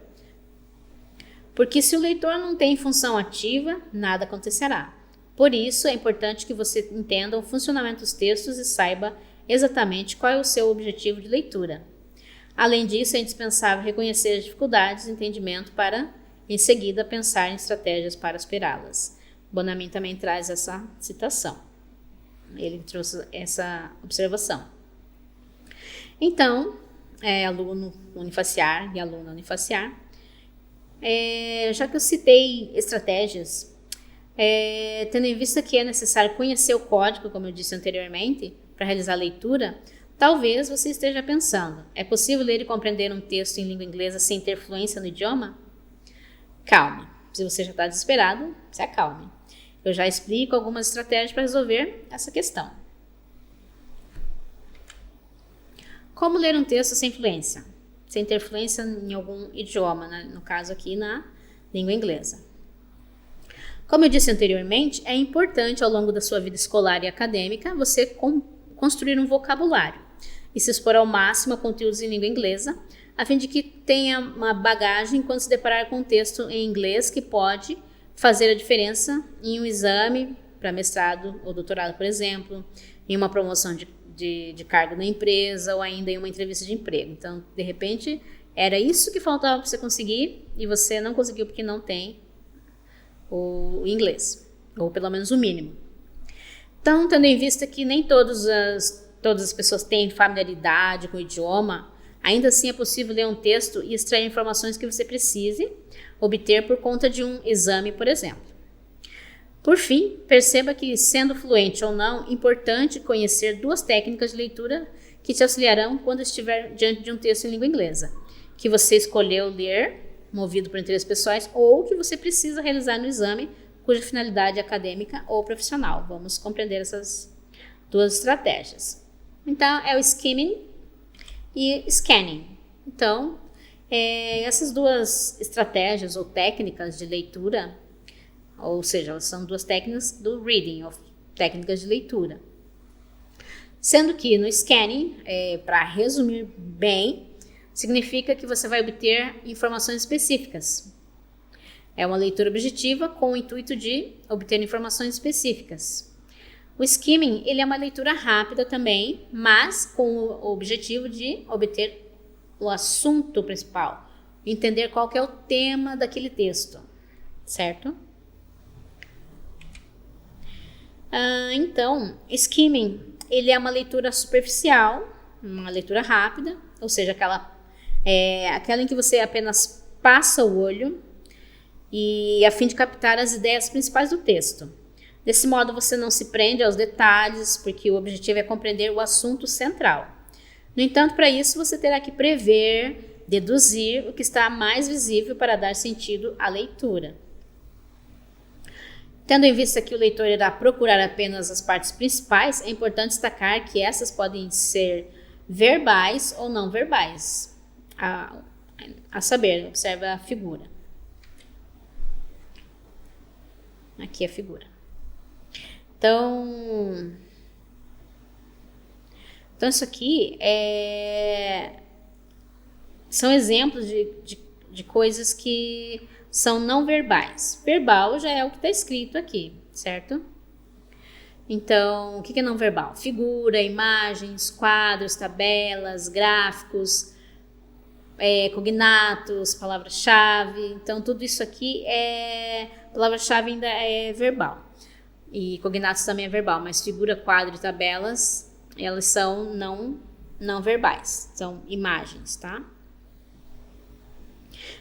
[SPEAKER 1] Porque se o leitor não tem função ativa, nada acontecerá. Por isso, é importante que você entenda o funcionamento dos textos e saiba exatamente qual é o seu objetivo de leitura. Além disso, é indispensável reconhecer as dificuldades de entendimento para, em seguida, pensar em estratégias para superá-las. Bonamin também traz essa citação. Ele trouxe essa observação. Então, aluno unifaciar e aluna unifaciar, já que eu citei estratégias, tendo em vista que é necessário conhecer o código, como eu disse anteriormente, para realizar a leitura, talvez você esteja pensando, é possível ler e compreender um texto em língua inglesa sem ter fluência no idioma? Calme. Se você já está desesperado, se acalme. Eu já explico algumas estratégias para resolver essa questão. Como ler um texto sem fluência? Sem ter fluência em algum idioma, né? No caso aqui na língua inglesa. Como eu disse anteriormente, é importante ao longo da sua vida escolar e acadêmica você construir um vocabulário e se expor ao máximo a conteúdos em língua inglesa, a fim de que tenha uma bagagem quando se deparar com um texto em inglês que pode fazer a diferença em um exame para mestrado ou doutorado, por exemplo, em uma promoção de cargo na empresa ou ainda em uma entrevista de emprego. Então, de repente, era isso que faltava para você conseguir e você não conseguiu porque não tem o inglês, ou pelo menos o mínimo. Então, tendo em vista que nem todas as pessoas têm familiaridade com o idioma, ainda assim é possível ler um texto e extrair informações que você precise obter por conta de um exame, por exemplo. Por fim, perceba que, sendo fluente ou não, é importante conhecer duas técnicas de leitura que te auxiliarão quando estiver diante de um texto em língua inglesa, que você escolheu ler, movido por interesses pessoais, ou que você precisa realizar no exame, cuja finalidade é acadêmica ou profissional. Vamos compreender essas duas estratégias. Então, é o skimming e scanning. Então, essas duas estratégias ou técnicas de leitura, ou seja, elas são duas técnicas do reading, ou técnicas de leitura. Sendo que no scanning, para resumir bem, significa que você vai obter informações específicas. É uma leitura objetiva com o intuito de obter informações específicas. O skimming, ele é uma leitura rápida também, mas com o objetivo de obter o assunto principal, entender qual que é o tema daquele texto, certo? Então, skimming, ele é uma leitura superficial, uma leitura rápida, ou seja, aquela em que você apenas passa o olho e a fim de captar as ideias principais do texto. Desse modo, você não se prende aos detalhes, porque o objetivo é compreender o assunto central. No entanto, para isso, você terá que prever, deduzir o que está mais visível para dar sentido à leitura. Tendo em vista que o leitor irá procurar apenas as partes principais, é importante destacar que essas podem ser verbais ou não verbais. A saber, observe a figura. Aqui é a figura. Então isso aqui são exemplos de coisas que são não verbais. Verbal já é o que está escrito aqui, certo? Então, o que é não verbal? Figura, imagens, quadros, tabelas, gráficos, cognatos, palavra-chave. Então, tudo isso aqui palavra-chave ainda é verbal. E cognatos também é verbal, mas figura, quadro e tabelas, elas são não verbais, são imagens, tá?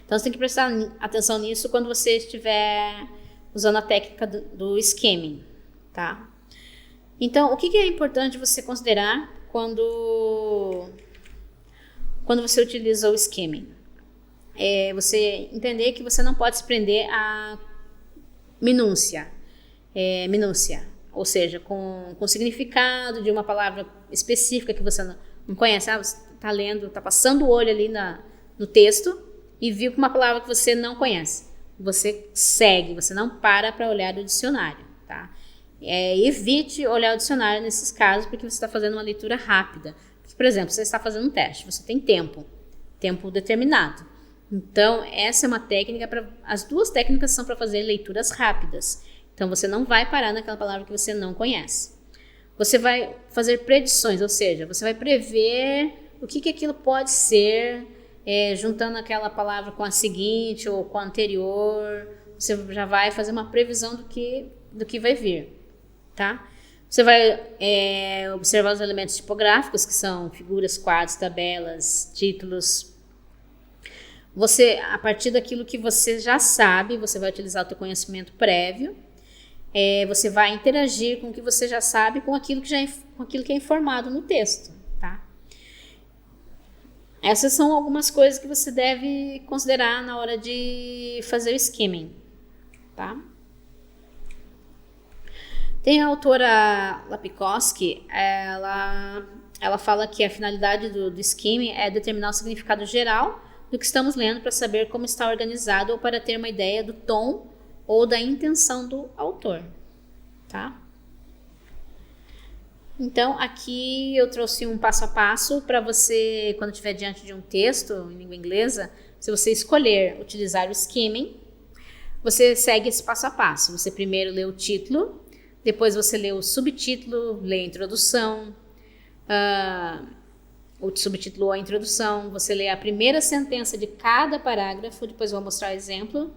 [SPEAKER 1] Então, você tem que prestar atenção nisso quando você estiver usando a técnica do skimming, tá? Então, o que é importante você considerar quando você utiliza o skimming? Você entender que você não pode se prender a minúcia, ou seja, com o significado de uma palavra específica que você não conhece. Você está lendo, está passando o olho ali no texto e viu uma palavra que você não conhece. Você segue, você não para olhar o dicionário, tá? Evite olhar o dicionário nesses casos, porque você está fazendo uma leitura rápida. Por exemplo, você está fazendo um teste, você tem tempo determinado. Então, essa é uma técnica as duas técnicas são para fazer leituras rápidas. Então, você não vai parar naquela palavra que você não conhece. Você vai fazer predições, ou seja, você vai prever o que aquilo pode ser, juntando aquela palavra com a seguinte ou com a anterior. Você já vai fazer uma previsão do que vai vir, tá? Você vai observar os elementos tipográficos, que são figuras, quadros, tabelas, títulos. Você, a partir daquilo que você já sabe, você vai utilizar o teu conhecimento prévio. Você vai interagir com o que você já sabe, com aquilo que é informado no texto, tá? Essas são algumas coisas que você deve considerar na hora de fazer o skimming, tá? Tem a autora Lapikoski, ela fala que a finalidade do skimming é determinar o significado geral do que estamos lendo para saber como está organizado ou para ter uma ideia do tom ou da intenção do autor, tá? Então, aqui eu trouxe um passo a passo para você, quando estiver diante de um texto em língua inglesa, se você escolher utilizar o skimming, você segue esse passo a passo. Você primeiro lê o título, depois você lê o subtítulo, lê a introdução, o subtítulo ou a introdução, você lê a primeira sentença de cada parágrafo, depois eu vou mostrar o exemplo.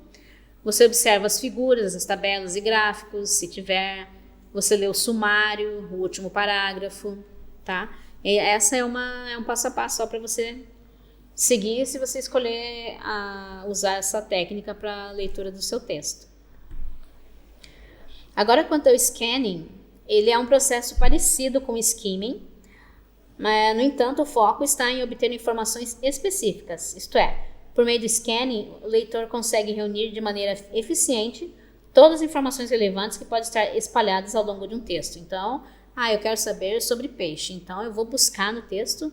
[SPEAKER 1] Você observa as figuras, as tabelas e gráficos, se tiver. Você lê o sumário, o último parágrafo, tá? E essa é um passo a passo só para você seguir se você escolher usar essa técnica para a leitura do seu texto. Agora, quanto ao scanning, ele é um processo parecido com o skimming, mas, no entanto, o foco está em obter informações específicas, isto é, por meio do scanning, o leitor consegue reunir de maneira eficiente todas as informações relevantes que podem estar espalhadas ao longo de um texto. Então, eu quero saber sobre peixe, então eu vou buscar no texto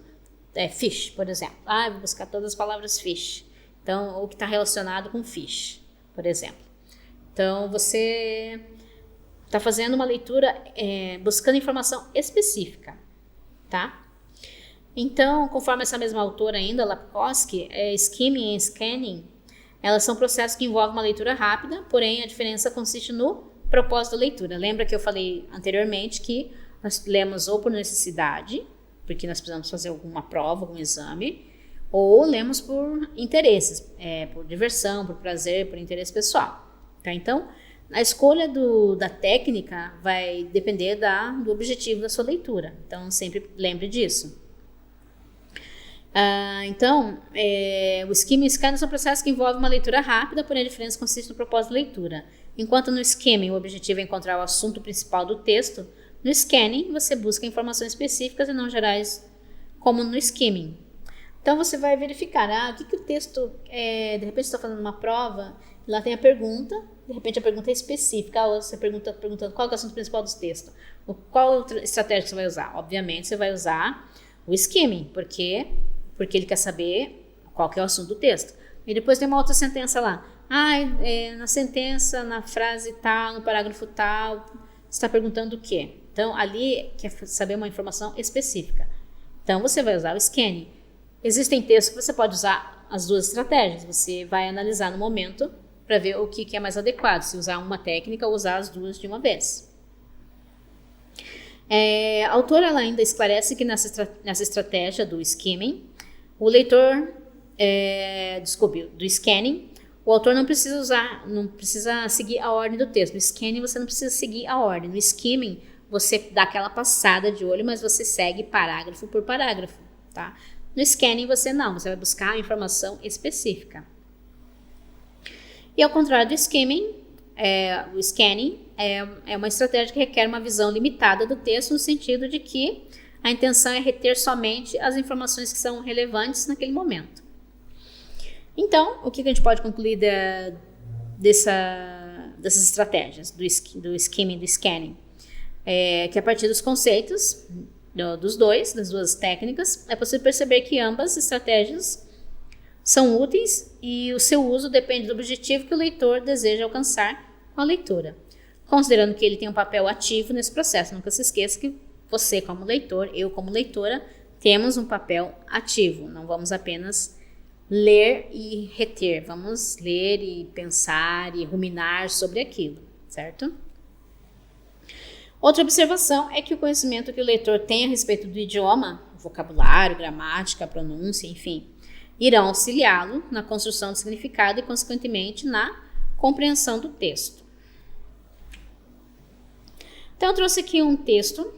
[SPEAKER 1] fish, por exemplo. Eu vou buscar todas as palavras fish, então, o que está relacionado com fish, por exemplo. Então, você está fazendo uma leitura buscando informação específica, tá? Então, conforme essa mesma autora ainda, Lapikoski, skimming e scanning, elas são processos que envolvem uma leitura rápida, porém a diferença consiste no propósito da leitura. Lembra que eu falei anteriormente que nós lemos ou por necessidade, porque nós precisamos fazer alguma prova, algum exame, ou lemos por interesses, por diversão, por prazer, por interesse pessoal. Tá? Então, A escolha da técnica vai depender do objetivo da sua leitura. Então, sempre lembre disso. O skimming e o scanning são processos que envolvem uma leitura rápida, porém a diferença consiste no propósito da leitura. Enquanto no skimming o objetivo é encontrar o assunto principal do texto, no scanning você busca informações específicas e não gerais, como no skimming. Então você vai verificar, o que o texto, de repente você está fazendo uma prova, lá tem a pergunta, de repente a pergunta é específica, ou você perguntando qual é o assunto principal do texto, qual outra estratégia você vai usar. Obviamente você vai usar o skimming, porque ele quer saber qual que é o assunto do texto. E depois tem uma outra sentença lá. Na sentença, na frase tal, no parágrafo tal, você está perguntando o quê? Então, ali quer saber uma informação específica. Então, você vai usar o scanning. Existem textos que você pode usar as duas estratégias. Você vai analisar no momento para ver o que é mais adequado, se usar uma técnica ou usar as duas de uma vez. A autora ela ainda esclarece que nessa estratégia do skimming, o leitor, do scanning, o autor não precisa seguir a ordem do texto. No scanning você não precisa seguir a ordem. No skimming você dá aquela passada de olho, mas você segue parágrafo por parágrafo, tá? No scanning você vai buscar a informação específica. E ao contrário do skimming, o scanning é uma estratégia que requer uma visão limitada do texto, no sentido de que a intenção é reter somente as informações que são relevantes naquele momento. Então, o que a gente pode concluir dessas estratégias, do skimming e do scanning? Que a partir dos conceitos das duas técnicas, é possível perceber que ambas estratégias são úteis e o seu uso depende do objetivo que o leitor deseja alcançar com a leitura, considerando que ele tem um papel ativo nesse processo. Nunca se esqueça que você como leitor, eu como leitora, temos um papel ativo. Não vamos apenas ler e reter, vamos ler e pensar e ruminar sobre aquilo, certo? Outra observação é que o conhecimento que o leitor tem a respeito do idioma, vocabulário, gramática, pronúncia, enfim, irão auxiliá-lo na construção do significado e, consequentemente, na compreensão do texto. Então, eu trouxe aqui um texto.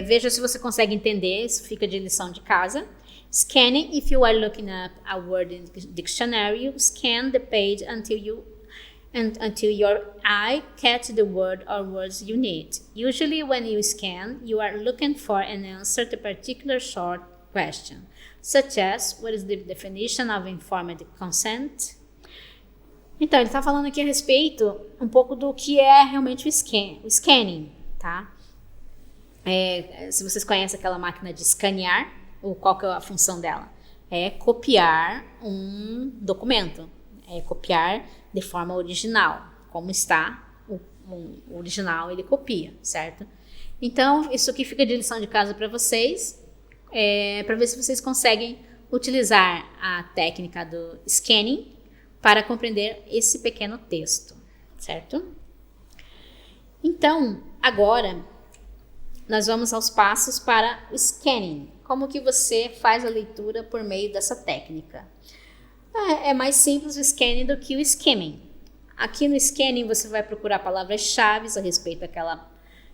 [SPEAKER 1] Veja se você consegue entender, isso fica de lição de casa. Scanning, if you are looking up a word in the dictionary, you scan the page until your eye catches the word or words you need. Usually when you scan, you are looking for an answer to a particular short question, such as, what is the definition of informed consent? Então, ele está falando aqui a respeito um pouco do que é realmente o scanning, tá? Se vocês conhecem aquela máquina de escanear, ou qual que é a função dela? É copiar um documento, copiar de forma original, como está o original, ele copia, certo? Então, isso aqui fica de lição de casa para vocês, para ver se vocês conseguem utilizar a técnica do scanning para compreender esse pequeno texto, certo? Então, agora, nós vamos aos passos para o scanning. Como que você faz a leitura por meio dessa técnica? É mais simples o scanning do que o skimming. Aqui no scanning você vai procurar palavras-chave a respeito daquela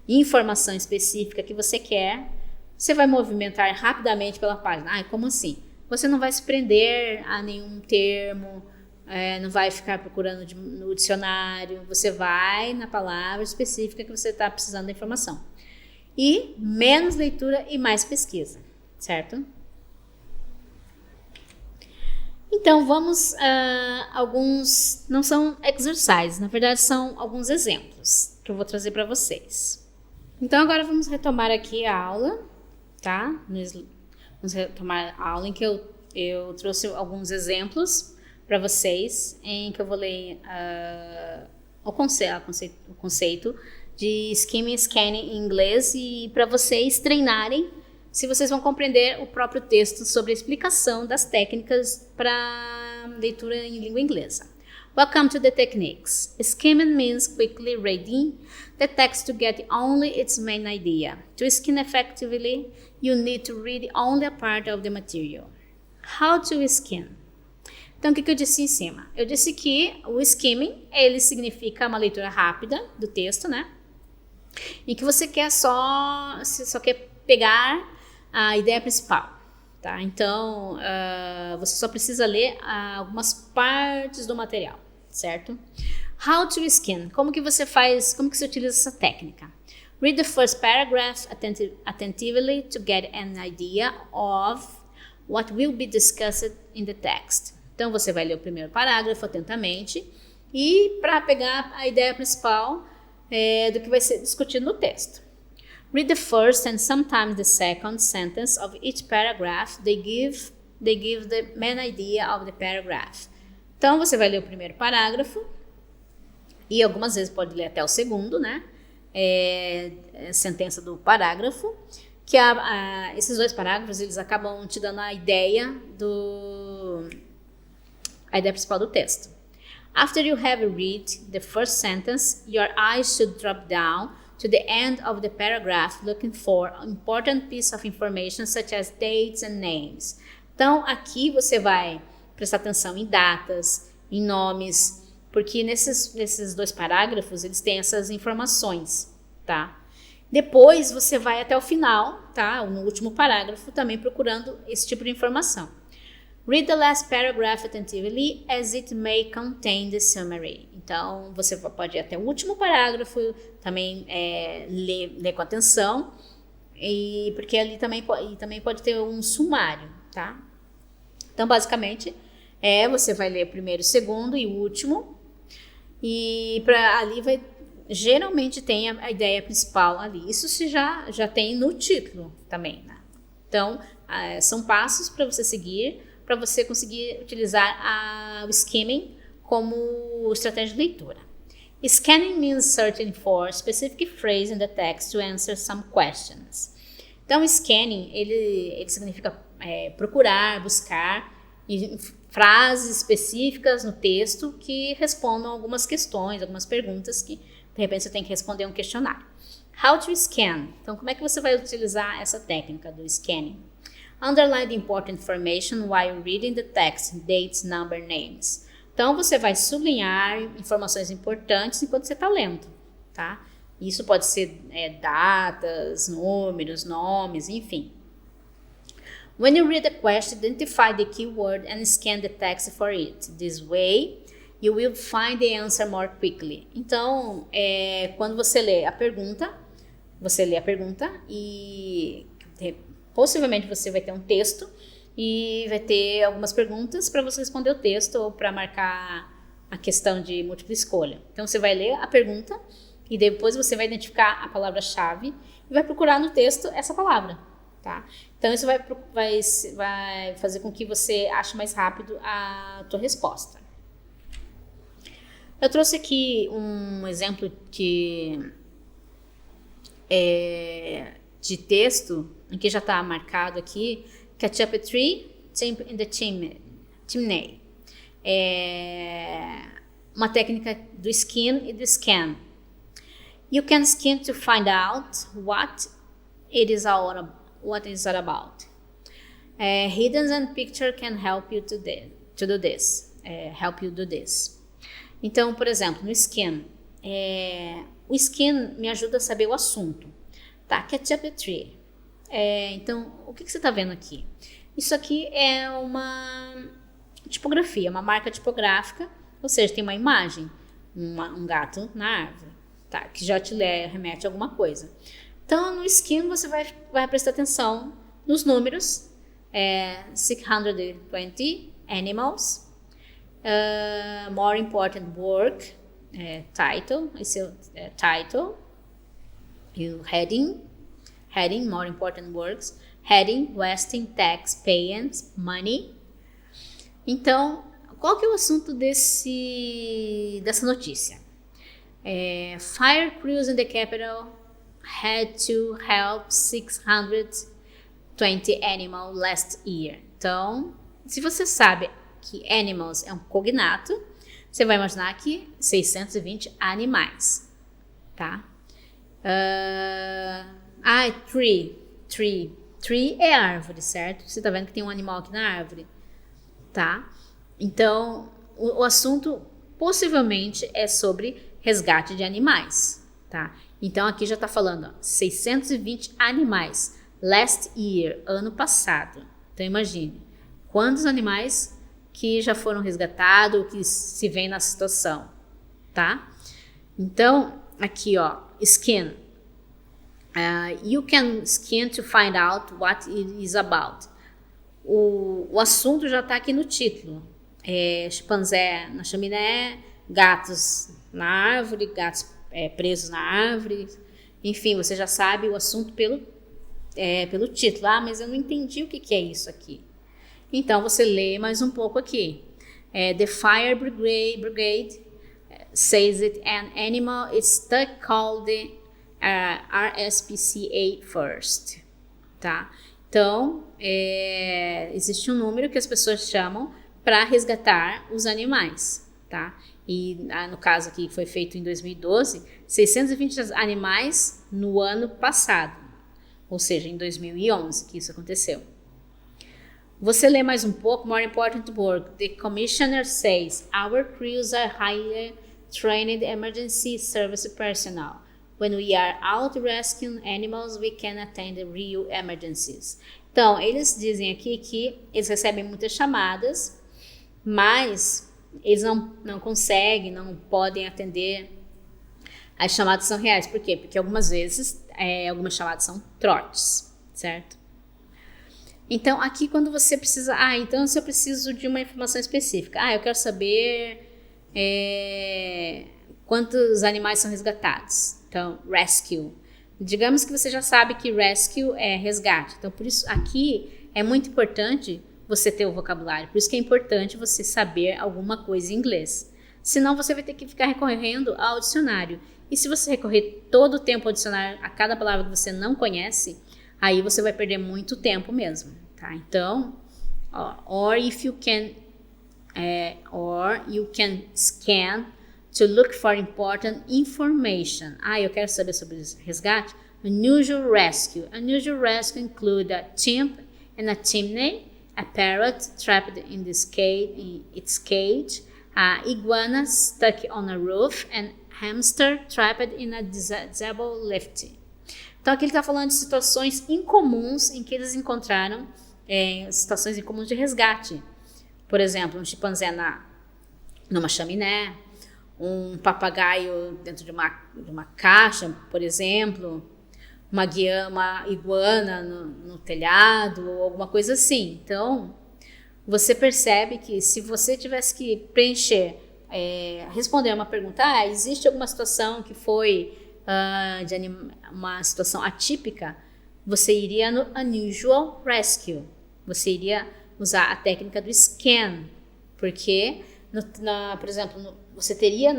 [SPEAKER 1] informação específica que você quer. Você vai movimentar rapidamente pela página. Como assim? Você não vai se prender a nenhum termo, não vai ficar procurando no dicionário. Você vai na palavra específica que você está precisando da informação. E menos leitura e mais pesquisa, certo? Então, vamos a alguns, não são exercises, na verdade são alguns exemplos que eu vou trazer para vocês. Então, agora vamos retomar aqui a aula, tá? Vamos retomar a aula em que eu trouxe alguns exemplos para vocês, em que eu vou ler o conceito de skimming e scanning em inglês e para vocês treinarem se vocês vão compreender o próprio texto sobre a explicação das técnicas para leitura em língua inglesa. Welcome to the techniques. Skimming means quickly reading the text to get only its main idea. To skim effectively, you need to read only a part of the material. How to skim? Então, o que eu disse em cima? Eu disse que o skimming, ele significa uma leitura rápida do texto, né? Em que você só quer pegar a ideia principal, tá? Então, você só precisa ler algumas partes do material, certo? How to skim? Como que você utiliza essa técnica? Read the first paragraph attentively to get an idea of what will be discussed in the text. Então, você vai ler o primeiro parágrafo atentamente e para pegar a ideia principal do que vai ser discutido no texto. Read the first and sometimes the second sentence of each paragraph. They give the main idea of the paragraph. Então, você vai ler o primeiro parágrafo e algumas vezes pode ler até o segundo, né? Sentença do parágrafo, que esses dois parágrafos eles acabam te dando a ideia principal do texto. After you have read the first sentence, your eyes should drop down to the end of the paragraph looking for important piece of information such as dates and names. Então, aqui você vai prestar atenção em datas, em nomes, porque nesses dois parágrafos eles têm essas informações, tá? Depois você vai até o final, tá? No último parágrafo, também procurando esse tipo de informação. Read the last paragraph attentively as it may contain the summary. Então, você pode ir até o último parágrafo, também ler com atenção, porque ali também pode ter um sumário, tá? Então, basicamente, você vai ler o primeiro, o segundo e o último, e ali geralmente tem a ideia principal ali. Isso já tem no título também, né? Então, são passos para você seguir, para você conseguir utilizar o skimming como estratégia de leitura. Scanning means searching for specific phrase in the text to answer some questions. Então, scanning, ele significa procurar, buscar frases específicas no texto que respondam algumas questões, algumas perguntas que, de repente, você tem que responder um questionário. How to scan? Então, como é que você vai utilizar essa técnica do scanning? Underline the important information while reading the text, dates, number, names. Então, você vai sublinhar informações importantes enquanto você está lendo, tá? Isso pode ser datas, números, nomes, enfim. When you read a question, identify the keyword and scan the text for it. This way, you will find the answer more quickly. Então, quando você lê a pergunta e possivelmente você vai ter um texto e vai ter algumas perguntas para você responder o texto ou para marcar a questão de múltipla escolha. Então, você vai ler a pergunta e depois você vai identificar a palavra-chave e vai procurar no texto essa palavra, tá? Então, isso vai fazer com que você ache mais rápido a tua resposta. Eu trouxe aqui um exemplo de texto, em que já está marcado aqui, catch up a tree, jump in the chimney. Uma técnica do skim e do scan. You can skim to find out what it is all about. Hidden and picture can help you to do this. Então, por exemplo, no skim, o skim me ajuda a saber o assunto. Tá, catch up a tree. Então, o que você está vendo aqui? Isso aqui é uma tipografia, uma marca tipográfica, ou seja, tem uma imagem, um gato na árvore, tá, que já te remete a alguma coisa. Então, no skim, você vai prestar atenção nos números, 620 animals, more important work, title, esse é o title, e o heading, more important works, heading, wasting, tax, payings, money. Então, qual que é o assunto dessa notícia? Fire crews in the capital had to help 620 animals last year. Então, se você sabe que animals é um cognato, você vai imaginar que 620 animais, tá? Tree é árvore, certo? Você tá vendo que tem um animal aqui na árvore, tá? Então, o assunto possivelmente é sobre resgate de animais, tá? Então, aqui já está falando, ó, 620 animais, last year, ano passado. Então, imagine, quantos animais que já foram resgatados, que se vê na situação, tá? Então, aqui, ó, skin. You can skin to find out what it is about. O assunto já está aqui no título. Chimpanzé na chaminé, gatos na árvore, gatos presos na árvore. Enfim, você já sabe o assunto pelo título. Ah, mas eu não entendi o que é isso aqui. Então, você lê mais um pouco aqui. The Fire Brigade says that an animal is stuck called RSPCA first. Tá? Então, existe um número que as pessoas chamam para resgatar os animais, tá? E no caso aqui foi feito em 2012, 620 animais no ano passado, ou seja, em 2011 que isso aconteceu. Você lê mais um pouco, more important work. The commissioner says, our crews are highly trained emergency service personnel. When we are out rescuing animals, we can attend real emergencies. Então, eles dizem aqui que eles recebem muitas chamadas, mas eles não conseguem, não podem atender. As chamadas são reais. Por quê? Porque algumas vezes, algumas chamadas são trotes, certo? Então, aqui quando você precisa... então se eu preciso de uma informação específica. Eu quero saber quantos animais são resgatados. Então, rescue. Digamos que você já sabe que rescue é resgate. Então, por isso, aqui é muito importante você ter o vocabulário. Por isso que é importante você saber alguma coisa em inglês. Senão, você vai ter que ficar recorrendo ao dicionário. E se você recorrer todo o tempo ao dicionário, a cada palavra que você não conhece, aí você vai perder muito tempo mesmo, tá? Então, or you can scan to look for important information. Eu quero saber sobre resgate. Unusual rescue. Unusual rescue include a chimp in a chimney, a parrot trapped in its cage, a iguana stuck on a roof, and hamster trapped in a disabled lift. Então aqui ele está falando de situações incomuns em que eles encontraram situações incomuns de resgate. Por exemplo, um chimpanzé numa chaminé, um papagaio dentro de uma caixa, por exemplo, uma iguana no telhado, ou alguma coisa assim. Então, você percebe que se você tivesse que responder uma pergunta, existe alguma situação que foi uma situação atípica, você iria no unusual rescue. Você iria usar a técnica do scan, porque, por exemplo, você teria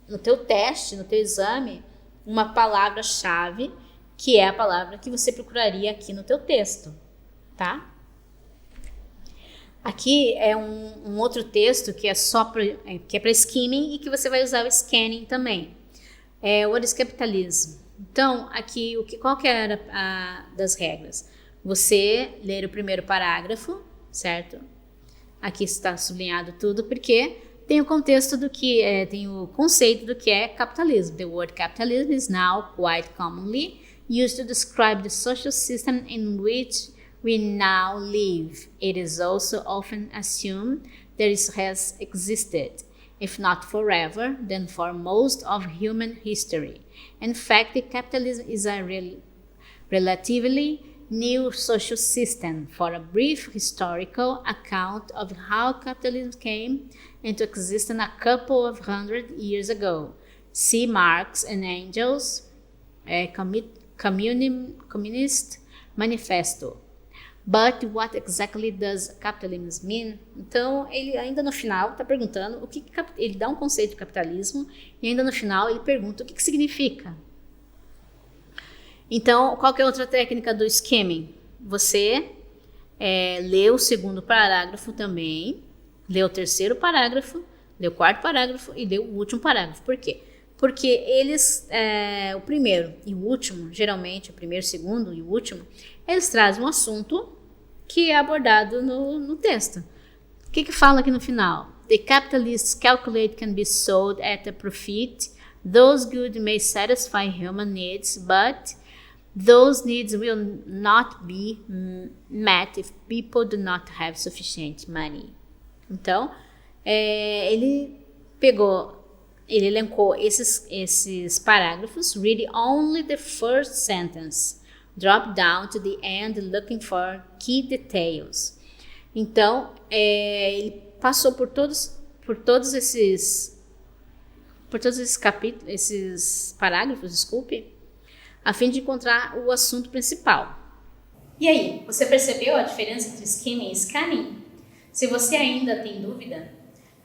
[SPEAKER 1] no teu teste, no teu exame, uma palavra-chave, que é a palavra que você procuraria aqui no teu texto, tá? Aqui é um outro texto que é para skimming e que você vai usar o scanning também. What is capitalism? Então, aqui, qual que era das regras? Você ler o primeiro parágrafo, certo? Aqui está sublinhado tudo, porque tem o contexto tem o conceito do que é capitalismo. The word capitalism is now quite commonly used to describe the social system in which we now live. It is also often assumed that it has existed, if not forever, then for most of human history. In fact, capitalism is a relatively new social system. For a brief historical account of how capitalism came into existence a couple of 100 years ago, see Marx and Engels' Communist Manifesto. But what exactly does capitalism mean? Então, ele ainda no final está perguntando ele dá um conceito de capitalismo e ainda no final ele pergunta o que significa. Então, qual que é outra técnica do skimming? Você lê o segundo parágrafo também, lê o terceiro parágrafo, lê o quarto parágrafo e lê o último parágrafo. Por quê? Porque eles, o primeiro e o último, geralmente o primeiro, segundo e o último, eles trazem um assunto que é abordado no texto. que fala aqui no final? The capitalists calculate can be sold at a profit. Those goods may satisfy human needs, but those needs will not be met if people do not have sufficient money. Então, ele elencou esses parágrafos. Read only the first sentence. Drop down to the end looking for key details. Então, ele passou por todos esses capítulos, esses parágrafos, desculpe, a fim de encontrar o assunto principal. E aí, você percebeu a diferença entre skimming e scanning? Se você ainda tem dúvida,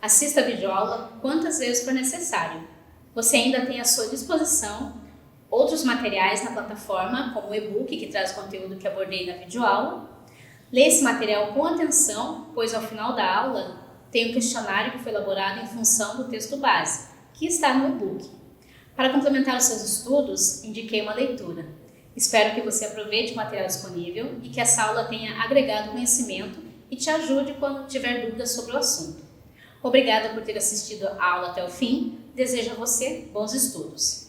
[SPEAKER 1] assista a videoaula quantas vezes for necessário. Você ainda tem à sua disposição outros materiais na plataforma, como o e-book que traz o conteúdo que abordei na videoaula. Leia esse material com atenção, pois ao final da aula tem um questionário que foi elaborado em função do texto base, que está no e-book. Para complementar os seus estudos, indiquei uma leitura. Espero que você aproveite o material disponível e que essa aula tenha agregado conhecimento e te ajude quando tiver dúvidas sobre o assunto. Obrigada por ter assistido a aula até o fim. Desejo a você bons estudos.